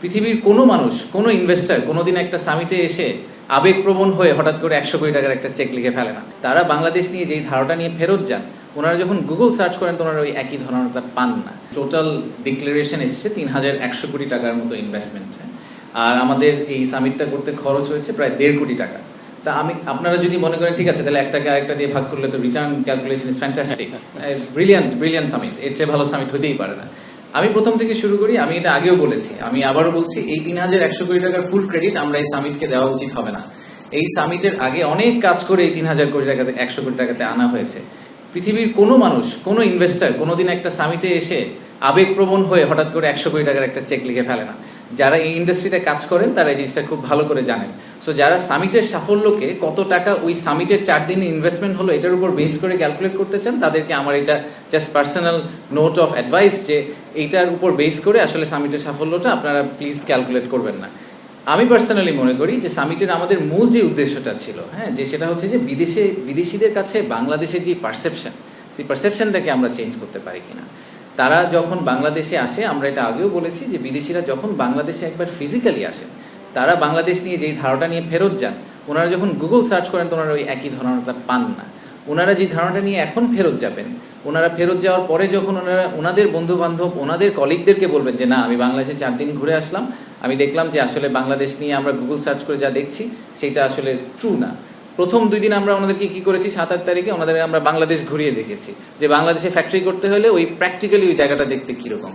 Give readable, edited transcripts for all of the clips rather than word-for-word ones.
পৃথিবীর কোনো মানুষ, কোনো ইনভেস্টার কোনোদিন একটা সামিটে এসে আবেগপ্রবণ হয়ে হঠাৎ করে 100 কোটি টাকার একটা চেক লিখে ফেলে না। তারা বাংলাদেশ নিয়ে যেই ধারণা নিয়ে ফেরত যান, ওনারা যখন গুগল সার্চ করেন তো ওনারা ওই একই ধারণাটা পান না। টোটাল ডিক্লারেশন এসেছে 3100 কোটি টাকার মতো ইনভেস্টমেন্ট, আর আমাদের এই সামিটটা করতে খরচ হয়েছে প্রায় 1.5 কোটি টাকা। তা আপনারা যদি মনে করেন ঠিক আছে তাহলে একটাকে আরেকটা দিয়ে ভাগ করলে তো return calculation is fantastic, brilliant summit, এর চেয়ে ভালো সামিট হতেই পারে না। আমি প্রথম থেকে শুরু করি, আমি এটা আগেও বলেছি, আমি আবারও বলছি, এই 3100 কোটি টাকার ফুল ক্রেডিট আমরা এই সামিটকে দেওয়া উচিত হবে না। এই সামিটের আগে অনেক কাজ করে এই 3000 কোটি টাকাতে 100 কোটি টাকাতে আনা হয়েছে। পৃথিবীর কোনো মানুষ, কোনো ইনভেস্টার কোনোদিন একটা সামিটে এসে আবেগপ্রবণ হয়ে হঠাৎ করে 100 কোটি টাকার একটা চেক লিখে ফেলে না। যারা এই ইন্ডাস্ট্রিতে কাজ করেন তারা এই জিনিসটা খুব ভালো করে জানেন। সো যারা সামিটের সাফল্যকে কত টাকা ওই সামিটের 4 দিনে ইনভেস্টমেন্ট হলো এটার উপর বেস করে ক্যালকুলেট করতে চান, তাদেরকে আমার এটা just personal note of advice যে এইটার উপর বেস করে আসলে সামিটের সাফল্যটা আপনারা প্লিজ ক্যালকুলেট করবেন না। আমি পার্সোনালি মনে করি যে সামিটের আমাদের মূল যে উদ্দেশ্যটা ছিল, যে সেটা হচ্ছে যে বিদেশিদের কাছে বাংলাদেশের যে পারসেপশন, সেই পারসেপশনটাকে আমরা চেঞ্জ করতে পারি কিনা। তারা যখন বাংলাদেশে আসে, আমরা এটা আগেও বলেছি যে বিদেশিরা যখন বাংলাদেশে একবার ফিজিক্যালি আসেন, তারা বাংলাদেশ নিয়ে যেই ধারণাটা নিয়ে ফেরত যান, ওনারা যখন গুগল সার্চ করেন তো ওনারা ওই একই ধারণাটা পান না। ওনারা যে ধারণাটা নিয়ে এখন ফেরত যাবেন, ওনারা ফেরত যাওয়ার পরে যখন ওনারা ওনাদের বন্ধুবান্ধব, ওনাদের কলিগদেরকে বলবেন যে না আমি বাংলাদেশে 4 দিন ঘুরে আসলাম, আমি দেখলাম যে আসলে বাংলাদেশ নিয়ে আমরা গুগল সার্চ করে যা দেখছি সেটা আসলে ট্রু না। প্রথম 2 দিন আমরা ওনাদেরকে কী করেছি, 7-8 তারিখে ওনাদের আমরা বাংলাদেশ ঘুরিয়ে দেখেছি যে বাংলাদেশে ফ্যাক্টরি করতে হলে ওই প্র্যাকটিক্যালি ওই জায়গাটা দেখতে কীরকম।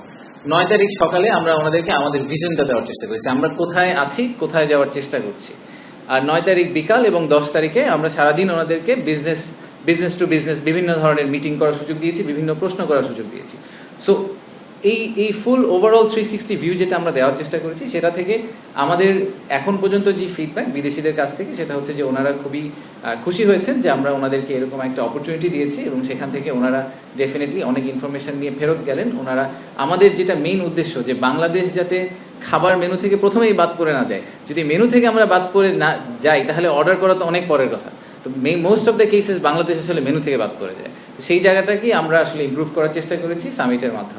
9 তারিখ সকালে আমরা ওনাদেরকে আমাদের ভিশনটা দেওয়ার চেষ্টা করেছি, আমরা কোথায় আছি, কোথায় যাওয়ার চেষ্টা করছি। আর 9 তারিখ বিকাল এবং 10 তারিখে আমরা সারাদিন ওনাদেরকে বিজনেস টু বিজনেস বিভিন্ন ধরনের মিটিং করার সুযোগ দিয়েছি, বিভিন্ন প্রশ্ন করার সুযোগ দিয়েছি। সো এই ফুল ওভারঅল 360 ভিউ যেটা আমরা দেওয়ার চেষ্টা করেছি, সেটা থেকে আমাদের এখন পর্যন্ত যে ফিডব্যাক বিদেশিদের কাছ থেকে সেটা হচ্ছে যে ওনারা খুবই খুশি হয়েছেন যে আমরা ওনাদেরকে এরকম একটা অপরচুনিটি দিয়েছি এবং সেখান থেকে ওনারা ডেফিনেটলি অনেক ইনফরমেশন নিয়ে ফেরত গেলেন। ওনারা আমাদের যেটা মেইন উদ্দেশ্য যে বাংলাদেশ যাতে খাবার মেনু থেকে প্রথমেই বাদ পড়ে না যায়, যদি মেনু থেকে আমরা বাদ পড়ে না যাই তাহলে অর্ডার করা তো অনেক পরের কথা। তো most of the cases Bangladesh আসলে মেনু থেকে বাদ পড়ে যায়, সেই জায়গাটাকে আমরা আসলে ইমপ্রুভ করার চেষ্টা করেছি সামিটের মাধ্যমে।